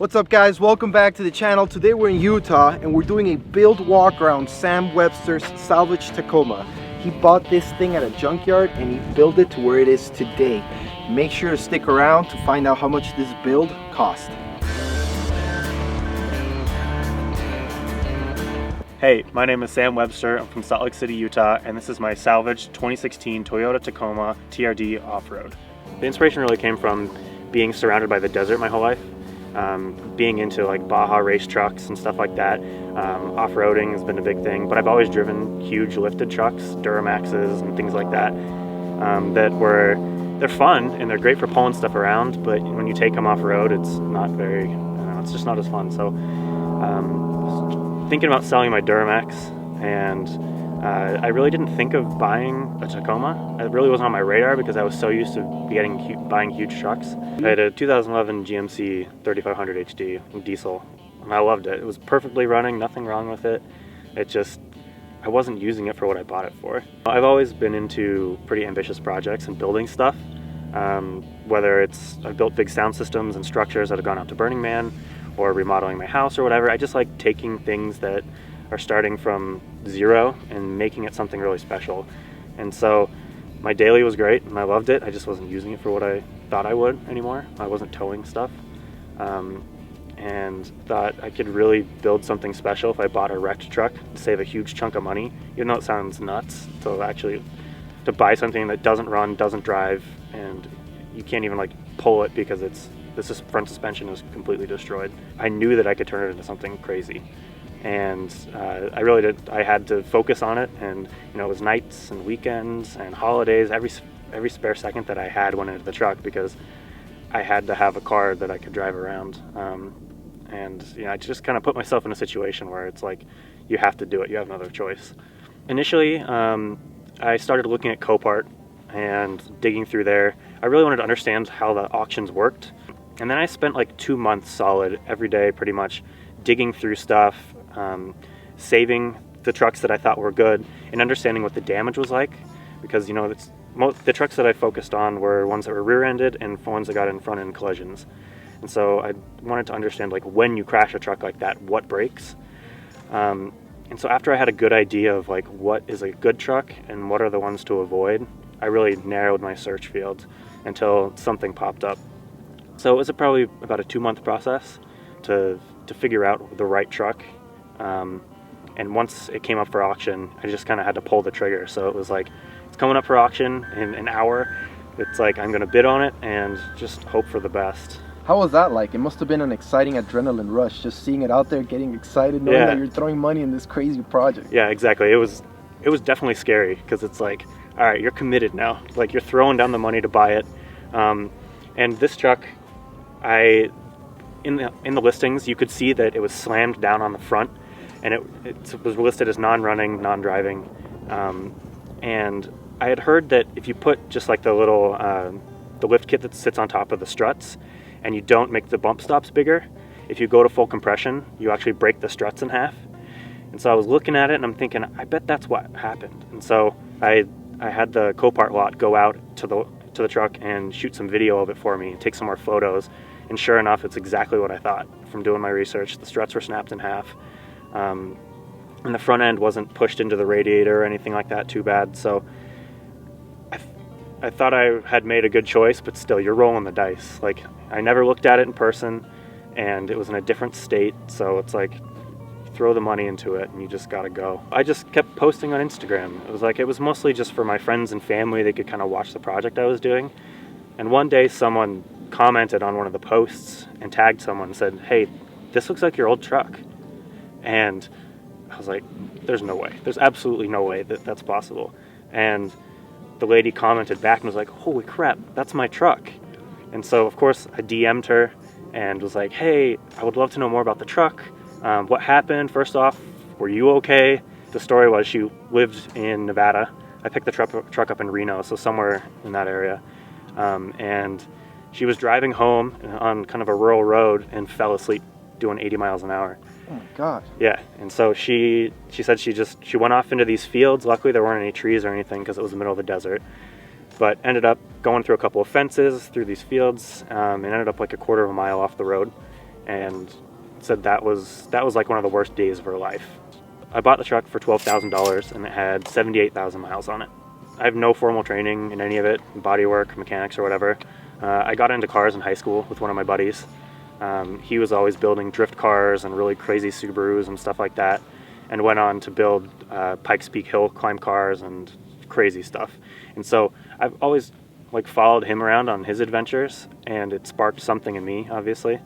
What's up guys, welcome back to the channel. Today we're in Utah and we're doing a build walk around Sam Webster's Salvage Tacoma. He bought this thing at a junkyard and he built it to where it is today. Make sure to stick around to find out how much this build cost. Hey, my name is Sam Webster. I'm from Salt Lake City, Utah, and this is my Salvage 2016 Toyota Tacoma TRD off-road. The inspiration really came from being surrounded by the desert my whole life. Being into like Baja race trucks and stuff like that. Off-roading has been a big thing, but I've always driven huge lifted trucks, Duramaxes and things like that, they're fun and they're great for pulling stuff around, but when you take them off-road, it's not very, it's just not as fun. So I was thinking about selling my Duramax, and I really didn't think of buying a Tacoma. It really wasn't on my radar because I was so used to buying huge trucks. I had a 2011 GMC 3500 HD diesel, and I loved it. It was perfectly running, nothing wrong with it. I wasn't using it for what I bought it for. I've always been into pretty ambitious projects and building stuff. Whether I've built big sound systems and structures that have gone out to Burning Man, or remodeling my house or whatever. I just like taking things that are starting from zero and making it something really special. And so my daily was great and I loved it. I just wasn't using it for what I thought I would anymore. I wasn't towing stuff. And thought I could really build something special if I bought a wrecked truck, save a huge chunk of money, even though it sounds nuts to buy something that doesn't run, doesn't drive, and you can't even like pull it because this front suspension is completely destroyed. I knew that I could turn it into something crazy, and I really did. I had to focus on it, and it was nights and weekends and holidays. Every spare second that I had went into the truck because I had to have a car that I could drive around. And I just kind of put myself in a situation where it's like you have to do it. You have no other choice. Initially, I started looking at Copart and digging through there. I really wanted to understand how the auctions worked. And then I spent like 2 months solid every day pretty much digging through stuff, saving the trucks that I thought were good and understanding what the damage was like, because the trucks that I focused on were ones that were rear-ended and ones that got in front-end collisions. And so I wanted to understand like when you crash a truck like that, what breaks. And so after I had a good idea of like what is a good truck and what are the ones to avoid, I really narrowed my search field until something popped up. So it was probably about a 2-month process to figure out the right truck. And once it came up for auction, I just kind of had to pull the trigger. So it was like, it's coming up for auction in an hour. It's like, I'm going to bid on it and just hope for the best. How was that like? It must have been an exciting adrenaline rush, just seeing it out there, getting excited, knowing that you're throwing money in this crazy project. Yeah, exactly. It was definitely scary because it's like, all right, you're committed now. Like you're throwing down the money to buy it. And this truck, in the listings, you could see that it was slammed down on the front, and it was listed as non-running, non-driving. And I had heard that if you put just like the little the lift kit that sits on top of the struts, and you don't make the bump stops bigger, if you go to full compression, you actually break the struts in half. And so I was looking at it and I'm thinking, I bet that's what happened. And so I had the Copart lot go out to the truck and shoot some video of it for me and take some more photos. And sure enough, it's exactly what I thought from doing my research. The struts were snapped in half. And the front end wasn't pushed into the radiator or anything like that too bad. So I thought I had made a good choice, but still, you're rolling the dice. Like, I never looked at it in person, and it was in a different state, so it's like, throw the money into it, and you just gotta go. I just kept posting on Instagram. It was mostly just for my friends and family. They could kind of watch the project I was doing. And one day, someone commented on one of the posts and tagged someone and said, "Hey, this looks like your old truck." And I was like, there's no way. There's absolutely no way that that's possible. And the lady commented back and was like, "Holy crap, that's my truck." And so of course I DM'd her and was like, "Hey, I would love to know more about the truck. What happened? First off, were you okay?" The story was she lived in Nevada. I picked the truck up in Reno, so somewhere in that area. And she was driving home on kind of a rural road and fell asleep doing 80 miles an hour. Oh my God. Yeah, and so she said she went off into these fields. Luckily there weren't any trees or anything because it was the middle of the desert, but ended up going through a couple of fences through these fields, and ended up like a quarter of a mile off the road. and said that was like one of the worst days of her life. I bought the truck for $12,000 and it had 78,000 miles on it. I have no formal training in any of it, bodywork, mechanics, or whatever. I got into cars in high school with one of my buddies. He was always building drift cars and really crazy Subarus and stuff like that, and went on to build Pikes Peak hill climb cars and crazy stuff. And so I've always like followed him around on his adventures, and it sparked something in me, obviously.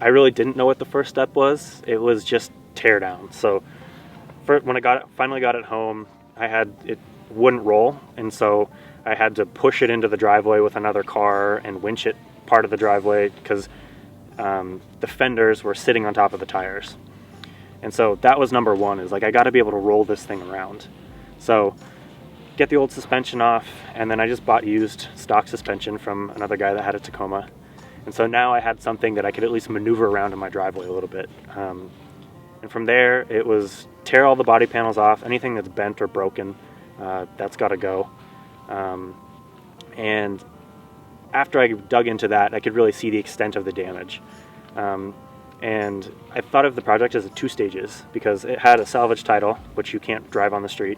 I really didn't know what the first step was. It was just tear down. So when I finally got it home, it wouldn't roll, and so I had to push it into the driveway with another car and winch it part of the driveway because the fenders were sitting on top of the tires. And so that was number one, is like, I got to be able to roll this thing around. So get the old suspension off, and then I just bought used stock suspension from another guy that had a Tacoma. And so now I had something that I could at least maneuver around in my driveway a little bit. And from there, it was tear all the body panels off. Anything that's bent or broken, that's got to go. And after I dug into that, I could really see the extent of the damage. And I thought of the project as 2 stages, because it had a salvage title, which you can't drive on the street.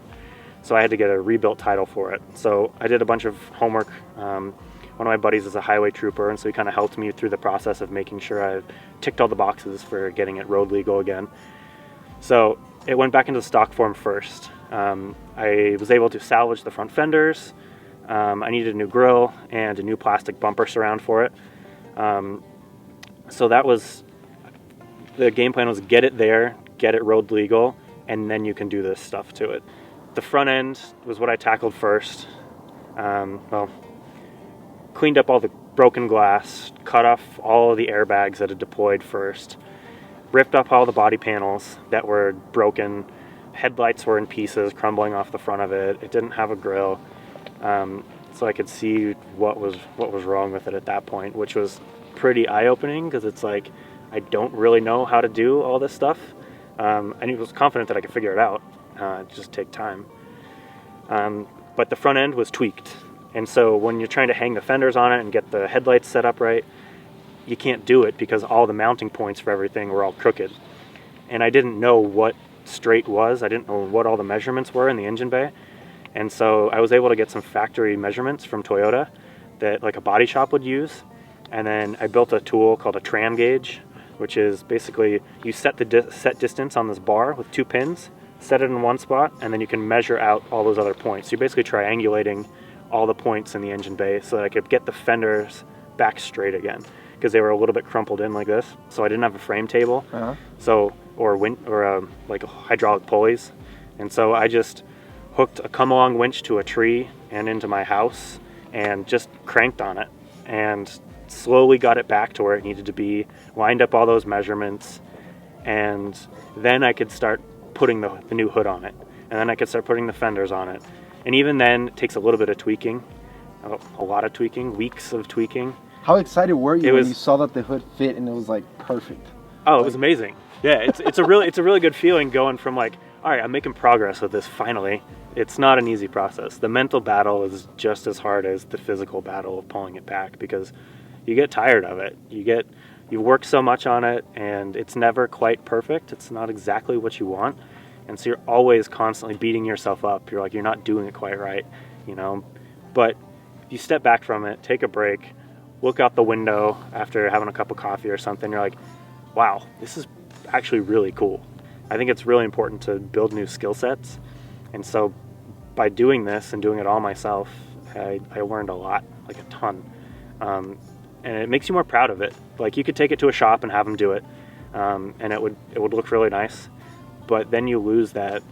So I had to get a rebuilt title for it. So I did a bunch of homework. One of my buddies is a highway trooper, and so he kind of helped me through the process of making sure I ticked all the boxes for getting it road legal again. So it went back into the stock form first. I was able to salvage the front fenders. I needed a new grille and a new plastic bumper surround for it. So that was, the game plan was get it there, get it road legal, and then you can do this stuff to it. The front end was what I tackled first. Cleaned up all the broken glass, cut off all of the airbags that had deployed first, ripped up all the body panels that were broken. Headlights were in pieces, crumbling off the front of it. It didn't have a grille. So I could see what was wrong with it at that point, which was pretty eye-opening, because it's like, I don't really know how to do all this stuff. And I was confident that I could figure it out. It just take time. But the front end was tweaked. And so when you're trying to hang the fenders on it and get the headlights set up right, you can't do it because all the mounting points for everything were all crooked. And I didn't know what straight was. I didn't know what all the measurements were in the engine bay. And so I was able to get some factory measurements from Toyota that like a body shop would use. And then I built a tool called a tram gauge, which is basically you set the set distance on this bar with 2 pins, set it in one spot, and then you can measure out all those other points. So you're basically triangulating all the points in the engine bay so that I could get the fenders back straight again, because they were a little bit crumpled in like this. So I didn't have a frame table, or like hydraulic pulleys. And so I just hooked a come-along winch to a tree and into my house and just cranked on it and slowly got it back to where it needed to be, lined up all those measurements, and then I could start putting the new hood on it. And then I could start putting the fenders on it. And even then, it takes a little bit of tweaking, a lot of tweaking, weeks of tweaking. How excited were you when you saw that the hood fit and it was like perfect? Oh, it was amazing. Yeah, it's a really good feeling going from like, all right, I'm making progress with this finally. It's not an easy process. The mental battle is just as hard as the physical battle of pulling it back, because you get tired of it. You work so much on it, and it's never quite perfect. It's not exactly what you want. And so you're always constantly beating yourself up. You're like, you're not doing it quite right, you know? But if you step back from it, take a break, look out the window after having a cup of coffee or something, you're like, wow, this is actually really cool. I think it's really important to build new skill sets. And so by doing this and doing it all myself, I learned a lot, like a ton. And it makes you more proud of it. Like, you could take it to a shop and have them do it, and it would look really nice. But then you lose that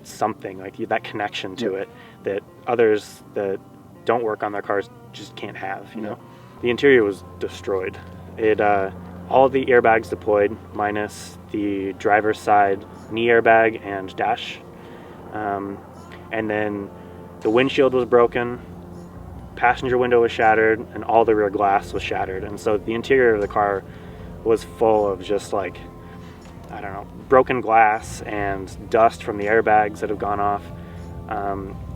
something, like that connection to it, that others that don't work on their cars just can't have, you know? The interior was destroyed. All of the airbags deployed, minus the driver's side knee airbag and dash. And then the windshield was broken, passenger window was shattered, and all the rear glass was shattered. And so the interior of the car was full of just like, I don't know, broken glass and dust from the airbags that have gone off.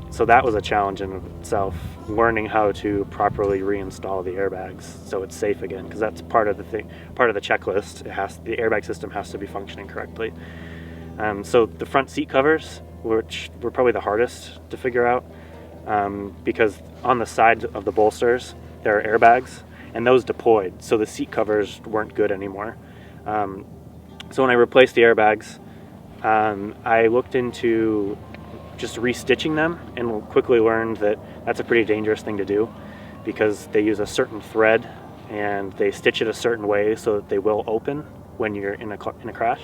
So that was a challenge in itself, learning how to properly reinstall the airbags so it's safe again, because that's part of the checklist. The airbag system has to be functioning correctly. So the front seat covers, which were probably the hardest to figure out, because on the side of the bolsters there are airbags, and those deployed, so the seat covers weren't good anymore. So when I replaced the airbags, I looked into just restitching them, and quickly learned that that's a pretty dangerous thing to do, because they use a certain thread and they stitch it a certain way so that they will open when you're in a crash.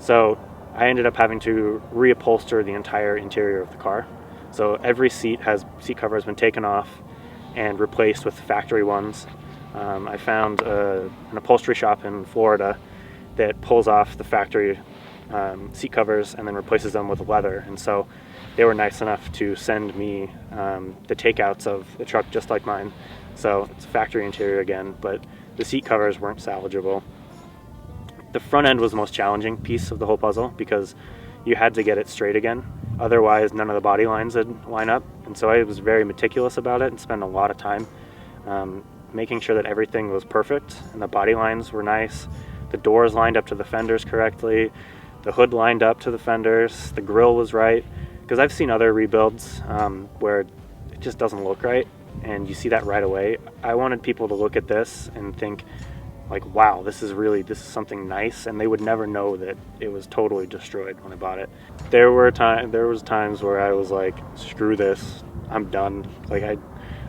So I ended up having to reupholster the entire interior of the car. So every seat cover has been taken off and replaced with factory ones. I found an upholstery shop in Florida that pulls off the factory seat covers and then replaces them with leather, and so they were nice enough to send me the takeouts of the truck just like mine. So it's factory interior again, but the seat covers weren't salvageable. The front end was the most challenging piece of the whole puzzle, because you had to get it straight again, otherwise none of the body lines would line up. And so I was very meticulous about it and spent a lot of time making sure that everything was perfect and the body lines were nice, the doors lined up to the fenders correctly, the hood lined up to the fenders, the grille was right, because I've seen other rebuilds where it just doesn't look right, and you see that right away. I wanted people to look at this and think, like, wow, this is something nice, and they would never know that it was totally destroyed when I bought it. There was times where I was like, screw this, I'm done. Like, I'm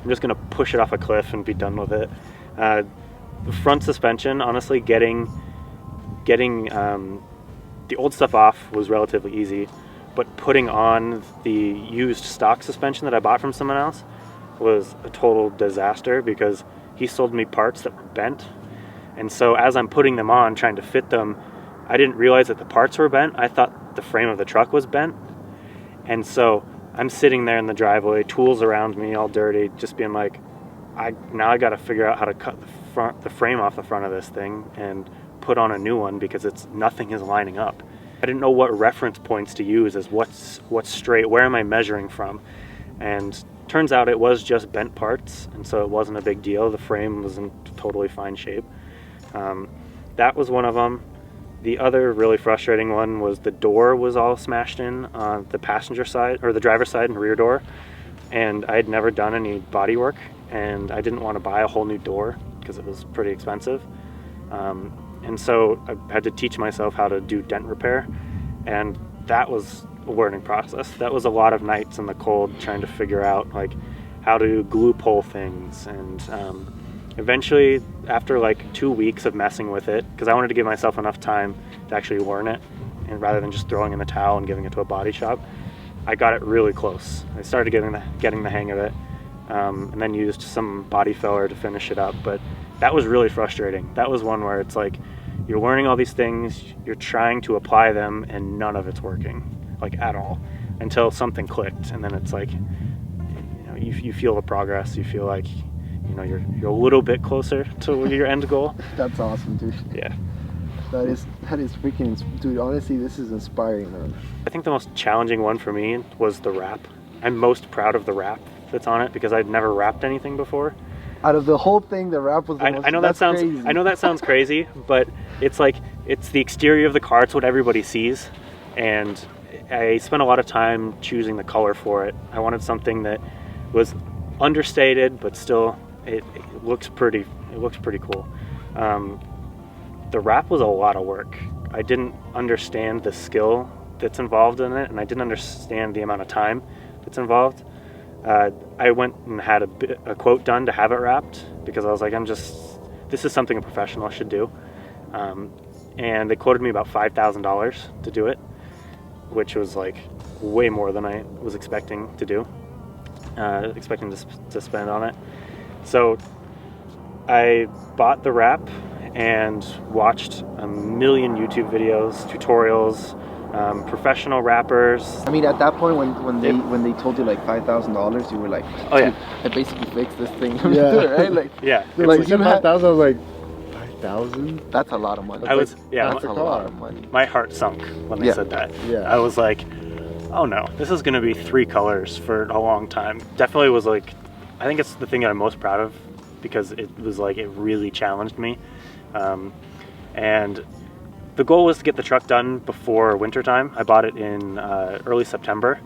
just gonna push it off a cliff and be done with it. The front suspension, honestly, getting the old stuff off was relatively easy, but putting on the used stock suspension that I bought from someone else was a total disaster, because he sold me parts that were bent. And so as I'm putting them on, trying to fit them, I didn't realize that the parts were bent. I thought the frame of the truck was bent. And so I'm sitting there in the driveway, tools around me, all dirty, just being like, now I got to figure out how to cut the frame off the front of this thing and put on a new one, because nothing is lining up. I didn't know what reference points to use as what's straight, where am I measuring from? And turns out it was just bent parts, and so it wasn't a big deal. The frame was in totally fine shape. That was one of them. The other really frustrating one was the door was all smashed in on the passenger side, or the driver's side and rear door, and I had never done any body work, and I didn't want to buy a whole new door because it was pretty expensive. And so I had to teach myself how to do dent repair, and that was a learning process. That was a lot of nights in the cold trying to figure out like how to glue pull things, and eventually after like 2 weeks of messing with it, because I wanted to give myself enough time to actually learn it, and rather than just throwing in the towel and giving it to a body shop, I got it really close. I started getting the hang of it, and then used some body filler to finish it up, but that was really frustrating. That was one where it's like you're learning all these things, you're trying to apply them, and none of it's working, like at all, until something clicked, and then it's like, you feel the progress. You feel like, you're a little bit closer to your end goal. That's awesome, dude. Yeah. That is freaking, dude. Honestly, this is inspiring, man. I think the most challenging one for me was the wrap. I'm most proud of the wrap that's on it, because I'd never wrapped anything before. Out of the whole thing, the wrap was the most. I know that sounds crazy. I know that sounds crazy, but it's like, it's the exterior of the car. It's what everybody sees, and I spent a lot of time choosing the color for it. I wanted something that was understated, but still it looks pretty. It looks pretty cool. The wrap was a lot of work. I didn't understand the skill that's involved in it, and I didn't understand the amount of time that's involved. I went and had a quote done to have it wrapped, because I was like, this is something a professional should do. And they quoted me about $5,000 to do it, which was like way more than I was expecting to do, expecting to spend on it. So I bought the wrap and watched a million YouTube videos, tutorials, professional wrappers. I mean, at that point, when they told you like $5,000, you were like, oh yeah, I basically fixed this thing. Yeah. Right? Like, yeah. Like you had 5,000, I was like, 5,000? That's a lot of money. I was, yeah, that's a lot of money. My heart sunk when they said that. Yeah. I was like, oh no, this is going to be 3 colors for a long time. Definitely was like, I think it's the thing that I'm most proud of, because it was like, it really challenged me. And the goal was to get the truck done before wintertime. I bought it in early September,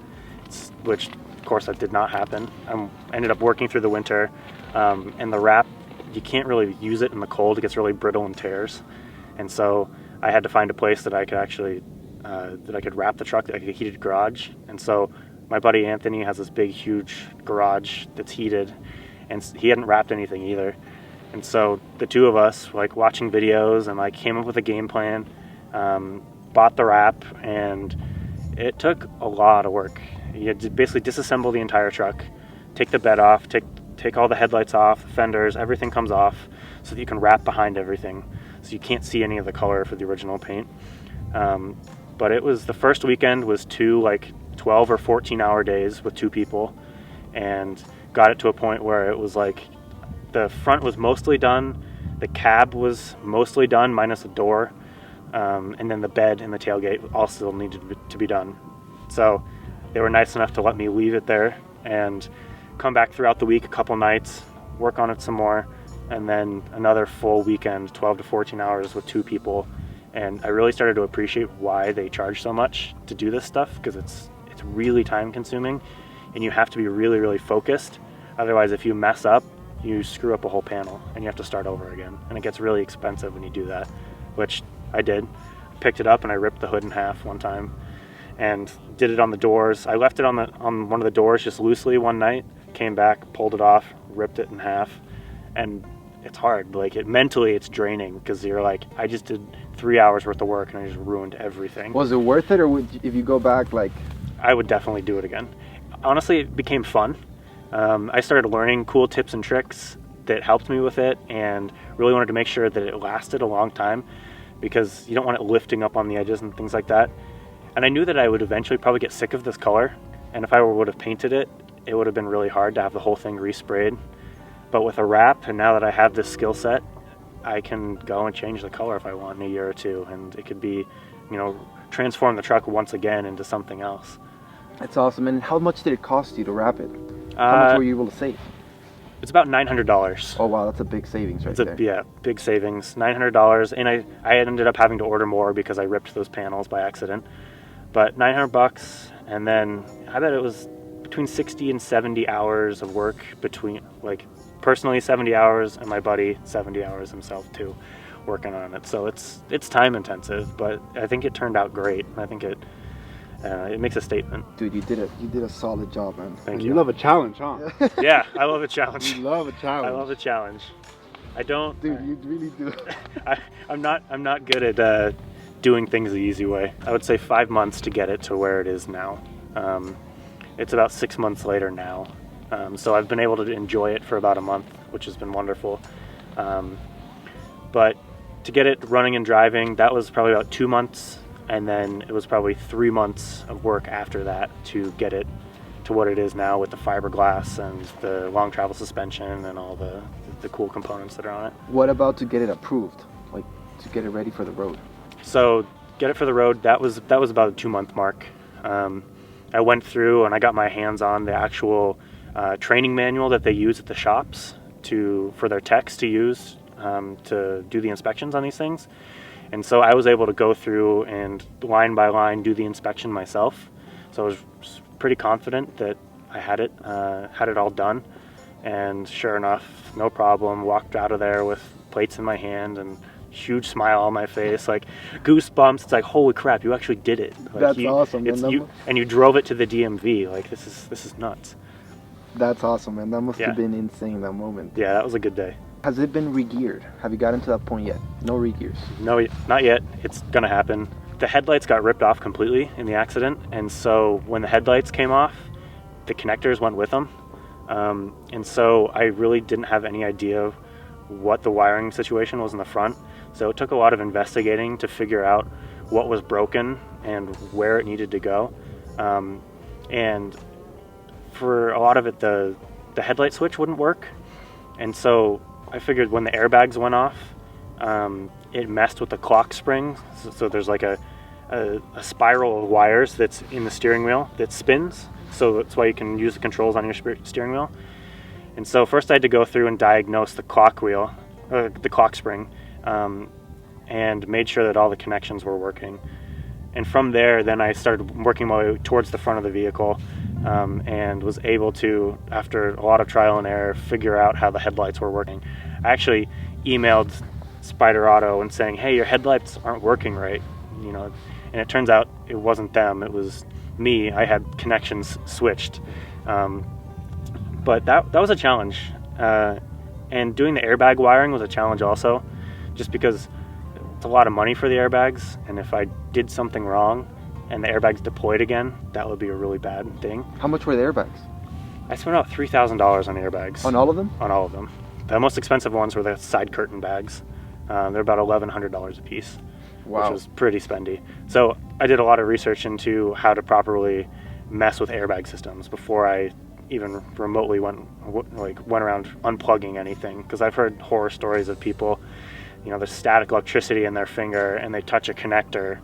which of course that did not happen. I ended up working through the winter, and the wrap, you can't really use it in the cold. It gets really brittle and tears. And so I had to find a place that I could actually, that I could wrap the truck, like a heated garage. And so my buddy Anthony has this big, huge garage that's heated, and he hadn't wrapped anything either. And so the two of us, like, watching videos and like came up with a game plan, bought the wrap, and it took a lot of work. You had to basically disassemble the entire truck, take the bed off, take all the headlights off, the fenders, everything comes off, so that you can wrap behind everything, so you can't see any of the color for the original paint. But it was, the first weekend was 2 like 12 or 14 hour days with 2 people, and got it to a point where it was like, the front was mostly done, the cab was mostly done minus the door, and then the bed and the tailgate all still needed to be done. So they were nice enough to let me leave it there and come back throughout the week a couple nights, work on it some more, and then another full weekend, 12 to 14 hours with 2 people. And I really started to appreciate why they charge so much to do this stuff, because it's really time consuming, and you have to be really, really focused. Otherwise, if you mess up, you screw up a whole panel and you have to start over again. And it gets really expensive when you do that, which I did. Picked it up and I ripped the hood in half one time and did it on the doors. I left it on one of the doors just loosely one night, came back, pulled it off, ripped it in half. And it's hard, like, mentally it's draining, because you're like, I just did 3 hours worth of work and I just ruined everything. Was it worth it, or if you go back, like? I would definitely do it again. Honestly, it became fun. I started learning cool tips and tricks that helped me with it, and really wanted to make sure that it lasted a long time, because you don't want it lifting up on the edges and things like that. And I knew that I would eventually probably get sick of this color, and if I would have painted it, it would have been really hard to have the whole thing resprayed. But with a wrap, and now that I have this skill set, I can go and change the color if I want in a year or 2, and it could be, you know, transform the truck once again into something else. That's awesome. And how much did it cost you to wrap it? How much were you able to save? It's about $900. Oh wow, that's a big savings there. Yeah, big savings, $900. And I ended up having to order more because I ripped those panels by accident. But $900, and then I bet it was between 60 and 70 hours of work between, like, personally 70 hours, and my buddy 70 hours himself too, working on it. So it's time intensive, but I think it turned out great. I think it makes a statement. Dude, you did a solid job, man. Thank you. You love a challenge, huh? Yeah, I love a challenge. You love a challenge. I love a challenge. I don't. Dude, you really do. I'm not good at doing things the easy way. I would say 5 months to get it to where it is now. It's about 6 months later now. So I've been able to enjoy it for about a month, which has been wonderful. But to get it running and driving, that was probably about 2 months. And then it was probably 3 months of work after that to get it to what it is now, with the fiberglass and the long travel suspension and all the cool components that are on it. What about to get it approved, like to get it ready for the road? So get it for the road, that was about a 2 month mark. I went through and I got my hands on the actual training manual that they use at the shops for their techs to use to do the inspections on these things. And so I was able to go through and line by line do the inspection myself. So I was pretty confident that I had it all done. And sure enough, no problem. Walked out of there with plates in my hand and huge smile on my face, like goosebumps. It's like, holy crap, you actually did it. Like, that's awesome. And you drove it to the DMV. Like, this is nuts. That's awesome, man. That must have been insane, that moment. Yeah, that was a good day. Has it been re-geared? Have you gotten to that point yet? No re-gears? No, not yet. It's gonna happen. The headlights got ripped off completely in the accident, and so when the headlights came off, the connectors went with them. And so I really didn't have any idea what the wiring situation was in the front. So it took a lot of investigating to figure out what was broken and where it needed to go. And for a lot of it, the headlight switch wouldn't work. And so I figured when the airbags went off, it messed with the clock spring. So there's like a a spiral of wires that's in the steering wheel that spins. So that's why you can use the controls on your steering wheel. And so first I had to go through and diagnose the clock wheel, the clock spring, and made sure that all the connections were working. And from there, then I started working my way towards the front of the vehicle, and was able to, after a lot of trial and error, figure out how the headlights were working. I actually emailed Spider Auto and saying, hey, your headlights aren't working right, you know, and it turns out it wasn't them, it was me. I had connections switched. But that was a challenge. And doing the airbag wiring was a challenge also, just because it's a lot of money for the airbags, and if I did something wrong and the airbags deployed again, that would be a really bad thing. How much were the airbags? I spent about $3,000 on airbags. On all of them? On all of them. The most expensive ones were the side curtain bags. They're about $1,100 a piece, wow, which was pretty spendy. So I did a lot of research into how to properly mess with airbag systems before I even remotely went around unplugging anything, because I've heard horror stories of people, you know, there's static electricity in their finger and they touch a connector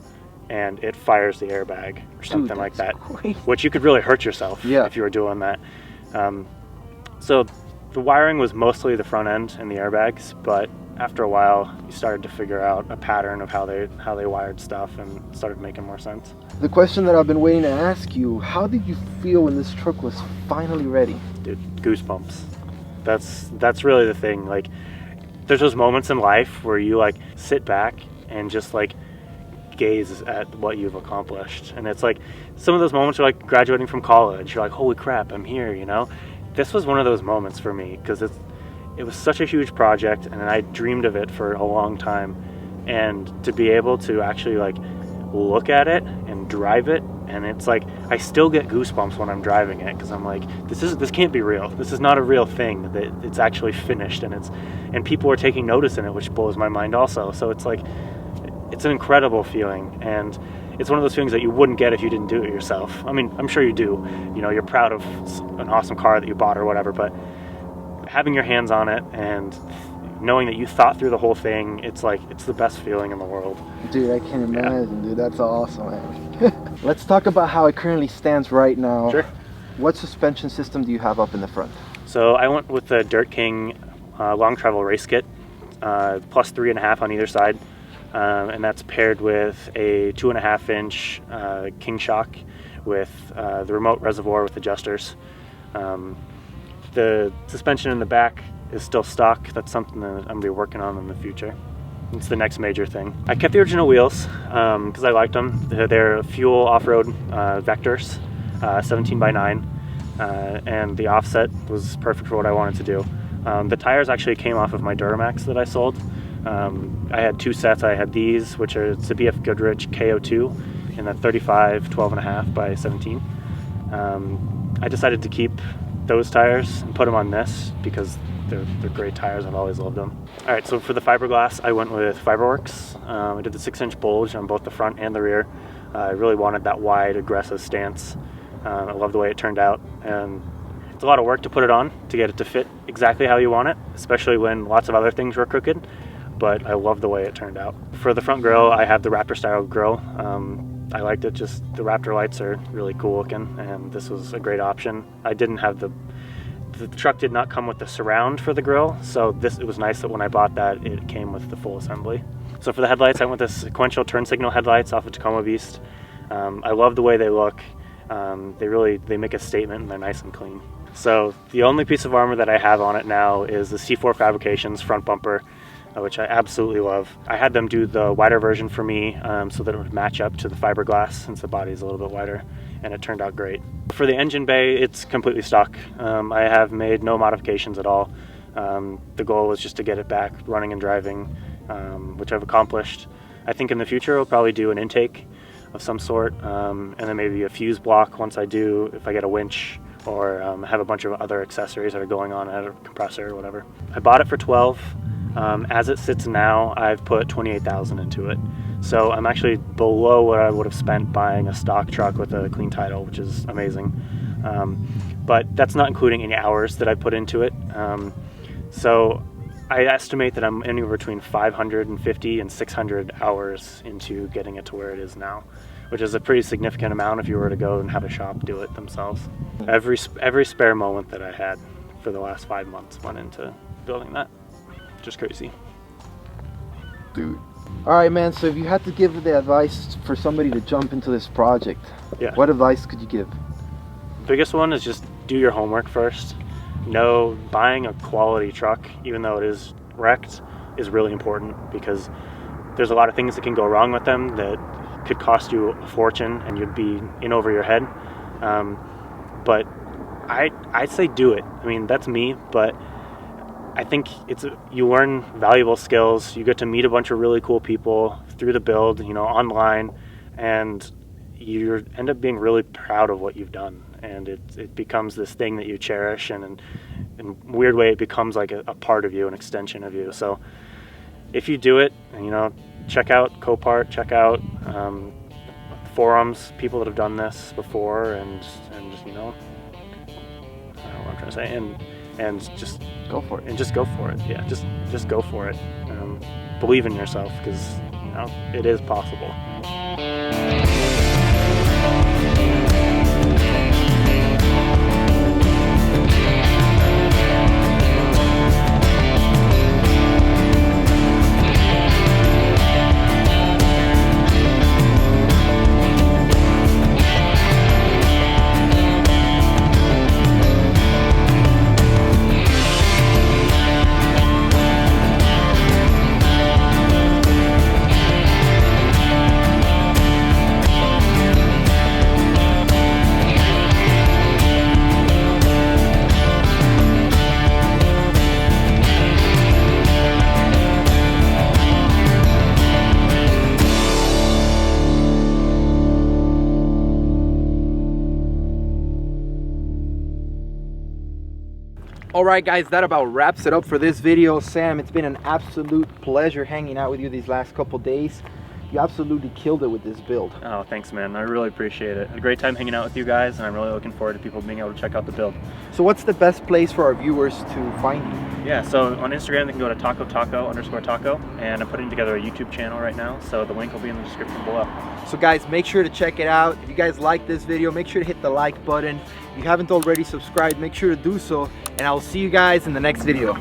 and it fires the airbag or something like that, crazy. Which you could really hurt yourself if you were doing that. So the wiring was mostly the front end and the airbags, but after a while you started to figure out a pattern of how they wired stuff, and it started making more sense. The question that I've been waiting to ask you, how did you feel when this truck was finally ready? Dude, goosebumps. That's really the thing. Like, there's those moments in life where you like sit back and just like gaze at what you've accomplished, and it's like some of those moments are like graduating from college. You're like, holy crap, I'm here, you know. This was one of those moments for me, because it was such a huge project and I dreamed of it for a long time, and to be able to actually like look at it and drive it, and it's like I still get goosebumps when I'm driving it, because I'm like, this can't be real. This is not a real thing, that it's actually finished, and people are taking notice in it, which blows my mind also. So it's like, it's an incredible feeling, and it's one of those feelings that you wouldn't get if you didn't do it yourself. I mean, I'm sure you do. You know, you're proud of an awesome car that you bought or whatever, but having your hands on it and knowing that you thought through the whole thing, it's like, it's the best feeling in the world. Dude, I can't imagine, dude. That's awesome, man. Let's talk about how it currently stands right now. Sure. What suspension system do you have up in the front? So I went with the Dirt King long travel race kit, plus 3.5 on either side. And that's paired with a 2.5-inch King shock with the remote reservoir with adjusters. The suspension in the back is still stock. That's something that I'm going to be working on in the future. It's the next major thing. I kept the original wheels because I liked them. They're fuel off-road Vectors, 17x9, and the offset was perfect for what I wanted to do. The tires actually came off of my Duramax that I sold. I had two sets. I had these, which are BF Goodrich KO2 in the 35 12.5 by 17. I decided to keep those tires and put them on this because they're great tires. I've always loved them. All right, so for the fiberglass, I went with Fiberworks. I did the 6-inch bulge on both the front and the rear. I really wanted that wide, aggressive stance. I love the way it turned out, and it's a lot of work to put it on to get it to fit exactly how you want it, especially when lots of other things were crooked, but I love the way it turned out. For the front grille, I have the Raptor style grille. I liked it, just the Raptor lights are really cool looking, and this was a great option. I didn't have the truck did not come with the surround for the grille, so it was nice that when I bought that, it came with the full assembly. So for the headlights, I went with the sequential turn signal headlights off of TacomaBeast. I love the way they look. They make a statement, and they're nice and clean. So the only piece of armor that I have on it now is the C4 Fabrications front bumper, which I absolutely love. I had them do the wider version for me so that it would match up to the fiberglass since the body is a little bit wider, and it turned out great. For the engine bay, it's completely stock. I have made no modifications at all. The goal was just to get it back running and driving, which I've accomplished. I think in the future I'll probably do an intake of some sort, and then maybe a fuse block once I do, if I get a winch, or have a bunch of other accessories that are going on at a compressor or whatever. I bought it for 12. As it sits now, I've put 28,000 into it. So I'm actually below what I would have spent buying a stock truck with a clean title, which is amazing. But that's not including any hours that I put into it. So I estimate that I'm anywhere between 550 and 600 hours into getting it to where it is now, which is a pretty significant amount if you were to go and have a shop do it themselves. Every spare moment that I had for the last 5 months went into building that. Just crazy. Dude. All right, man. So if you had to give the advice for somebody to jump into this project, Yeah. what advice could you give? Biggest one is just do your homework first. No, buying a quality truck, even though it is wrecked, is really important because there's a lot of things that can go wrong with them that could cost you a fortune and you'd be in over your head. But I'd say do it. I mean, that's me, but I think you learn valuable skills. You get to meet a bunch of really cool people through the build, online, and you end up being really proud of what you've done. And it becomes this thing that you cherish, and in a weird way, it becomes like a part of you, an extension of you. So if you do it, check out Copart, check out forums, people that have done this before, and I don't know what I'm trying to say, and just Go for it. and just go for it. Yeah, just go for it. Believe in yourself, because it is possible. All right, guys, that about wraps it up for this video. Sam, it's been an absolute pleasure hanging out with you these last couple days. You absolutely killed it with this build. Oh, thanks, man. I really appreciate it. A great time hanging out with you guys, and I'm really looking forward to people being able to check out the build. So what's the best place for our viewers to find you? Yeah, so on Instagram, they can go to taco_taco, and I'm putting together a YouTube channel right now, so the link will be in the description below. So guys, make sure to check it out. If you guys like this video, make sure to hit the like button. If you haven't already subscribed, make sure to do so, and I'll see you guys in the next video.